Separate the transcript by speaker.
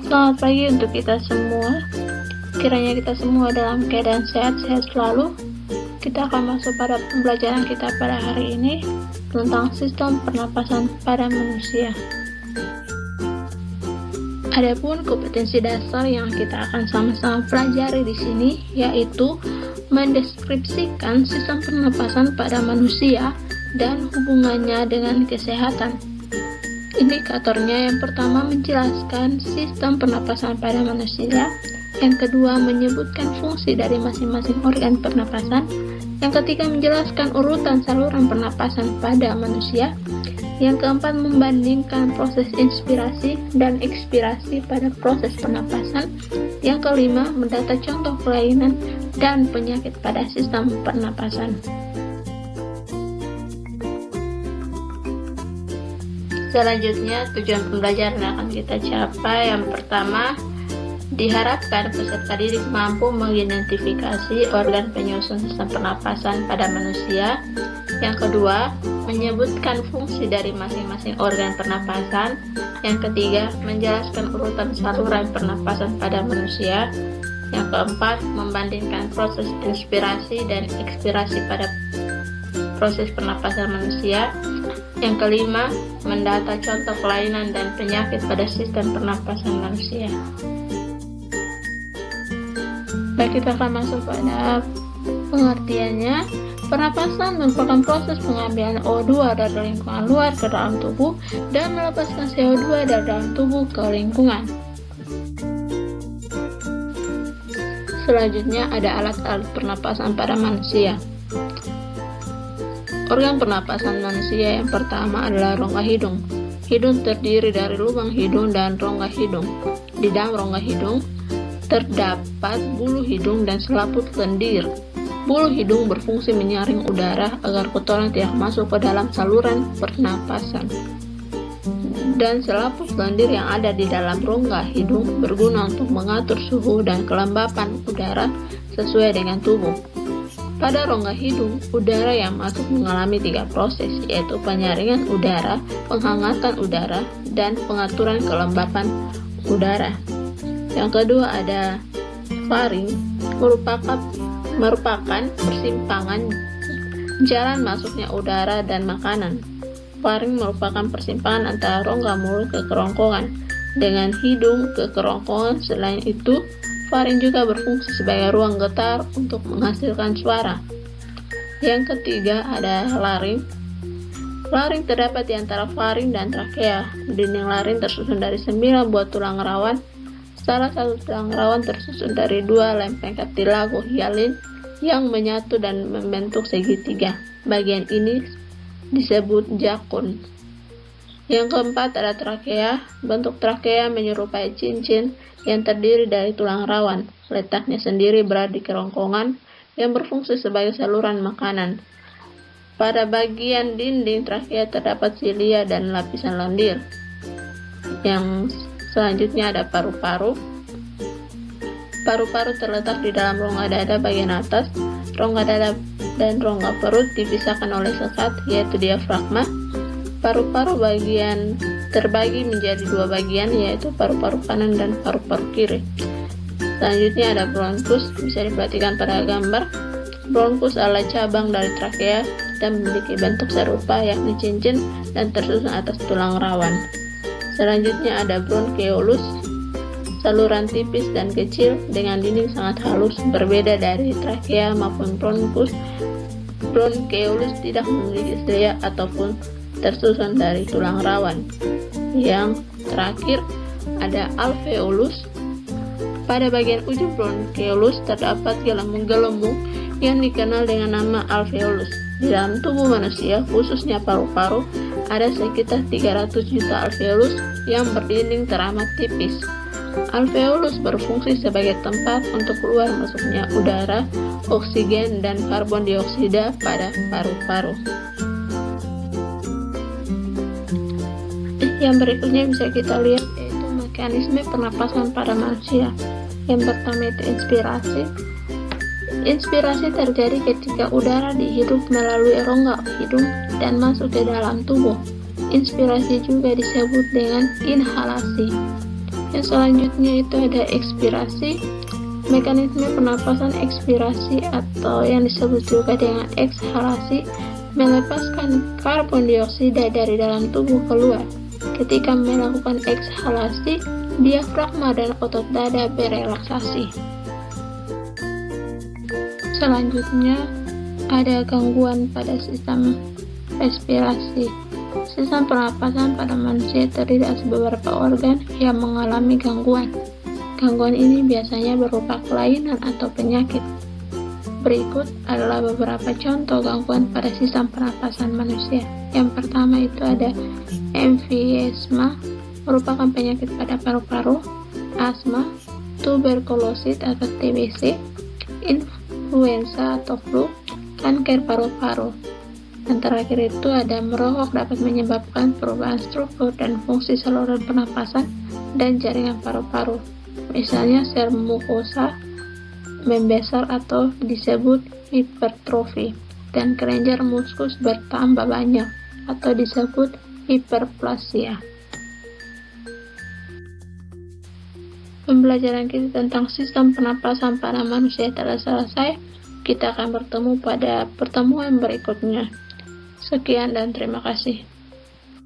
Speaker 1: Selamat pagi untuk kita semua. Kiranya kita semua dalam keadaan sehat-sehat selalu. Kita akan masuk pada pembelajaran kita pada hari ini tentang sistem pernapasan pada manusia. Adapun kompetensi dasar yang kita akan sama-sama pelajari di sini yaitu mendeskripsikan sistem pernapasan pada manusia dan hubungannya dengan kesehatan. Indikatornya yang pertama menjelaskan sistem pernapasan pada manusia, yang kedua menyebutkan fungsi dari masing-masing organ pernapasan, yang ketiga menjelaskan urutan saluran pernapasan pada manusia, yang keempat membandingkan proses inspirasi dan ekspirasi pada proses pernapasan, yang kelima mendata contoh kelainan dan penyakit pada sistem pernapasan. Selanjutnya, tujuan pembelajaran yang akan kita capai yang pertama, diharapkan peserta didik mampu mengidentifikasi organ penyusun sistem pernapasan pada manusia. Yang kedua, menyebutkan fungsi dari masing-masing organ pernapasan. Yang ketiga, menjelaskan urutan saluran pernapasan pada manusia. Yang keempat, membandingkan proses inspirasi dan ekspirasi pada proses pernapasan manusia. Yang kelima, mendata contoh kelainan dan penyakit pada sistem pernapasan manusia. Baik, kita akan masuk pada pengertiannya. Pernapasan merupakan proses pengambilan O2 dari lingkungan luar ke dalam tubuh dan melepaskan CO2 dari dalam tubuh ke lingkungan. Selanjutnya ada alat-alat pernapasan pada manusia. Organ pernapasan manusia yang pertama adalah rongga hidung. Hidung terdiri dari lubang hidung dan rongga hidung. Di dalam rongga hidung terdapat bulu hidung dan selaput lendir. Bulu hidung berfungsi menyaring udara agar kotoran tidak masuk ke dalam saluran pernapasan. Dan selaput lendir yang ada di dalam rongga hidung berguna untuk mengatur suhu dan kelembapan udara sesuai dengan tubuh. Pada rongga hidung, udara yang masuk mengalami 3 proses, yaitu penyaringan udara, penghangatan udara, dan pengaturan kelembapan udara. Yang kedua ada faring, merupakan persimpangan jalan masuknya udara dan makanan. Faring merupakan persimpangan antara rongga mulut ke kerongkongan dengan hidung ke kerongkongan. Selain itu, faring juga berfungsi sebagai ruang getar untuk menghasilkan suara. Yang ketiga ada laring. Laring terdapat di antara faring dan trakea. Dinding laring tersusun dari 9 buah tulang rawan. Salah satu tulang rawan tersusun dari 2 lempeng kartilago hyalin yang menyatu dan membentuk segitiga. Bagian ini disebut jakun. Yang keempat ada trakea. Bentuk trakea menyerupai cincin yang terdiri dari tulang rawan. Letaknya sendiri berada di kerongkongan yang berfungsi sebagai saluran makanan. Pada bagian dinding trakea terdapat silia dan lapisan lendir. Yang selanjutnya ada paru-paru. Paru-paru terletak di dalam rongga dada bagian atas. Rongga dada dan rongga perut dipisahkan oleh sekat, yaitu diafragma. Paru-paru bagian terbagi menjadi 2 bagian, yaitu paru-paru kanan dan paru-paru kiri. Selanjutnya ada bronkus, bisa diperhatikan pada gambar. Bronkus adalah cabang dari trakea dan memiliki bentuk serupa, yakni cincin dan tersusun atas tulang rawan. Selanjutnya ada bronkeolus, saluran tipis dan kecil dengan dinding sangat halus. Berbeda dari trakea maupun bronkus, bronkeolus tidak memiliki selia ataupun tersusun dari tulang rawan. Yang terakhir ada alveolus. Pada bagian ujung bronkeolus terdapat gelembung-gelembung yang dikenal dengan nama alveolus. Di dalam tubuh manusia, khususnya paru-paru, ada sekitar 300 juta alveolus yang berdinding teramat tipis. Alveolus berfungsi sebagai tempat untuk keluar masuknya udara, oksigen, dan karbon dioksida pada paru-paru. Yang berikutnya bisa kita lihat yaitu mekanisme pernapasan pada manusia. Yang pertama itu inspirasi. Inspirasi terjadi ketika udara dihirup melalui rongga hidung dan masuk ke dalam tubuh. Inspirasi juga disebut dengan inhalasi. Yang selanjutnya itu ada ekspirasi. Mekanisme pernapasan ekspirasi atau yang disebut juga dengan ekshalasi melepaskan karbon dioksida dari dalam tubuh keluar. Ketika melakukan ekshalasi, diafragma dan otot dada berelaksasi. Selanjutnya ada gangguan pada sistem respirasi. Sistem pernapasan pada manusia terdiri atas beberapa organ yang mengalami gangguan. Gangguan ini biasanya berupa kelainan atau penyakit. Berikut adalah beberapa contoh gangguan pada sistem pernapasan manusia. Yang pertama itu ada emfisema, merupakan penyakit pada paru-paru, asma, tuberkulosis atau TBC, influenza atau flu, kanker paru-paru. Dan terakhir itu ada merokok dapat menyebabkan perubahan struktur dan fungsi saluran pernapasan dan jaringan paru-paru. Misalnya sel mukosa membesar atau disebut hipertrofi, dan kelenjar muskus bertambah banyak atau disebut hiperplasia. Pembelajaran kita tentang sistem pernapasan pada manusia telah selesai. Kita akan bertemu pada pertemuan berikutnya. Sekian dan terima kasih.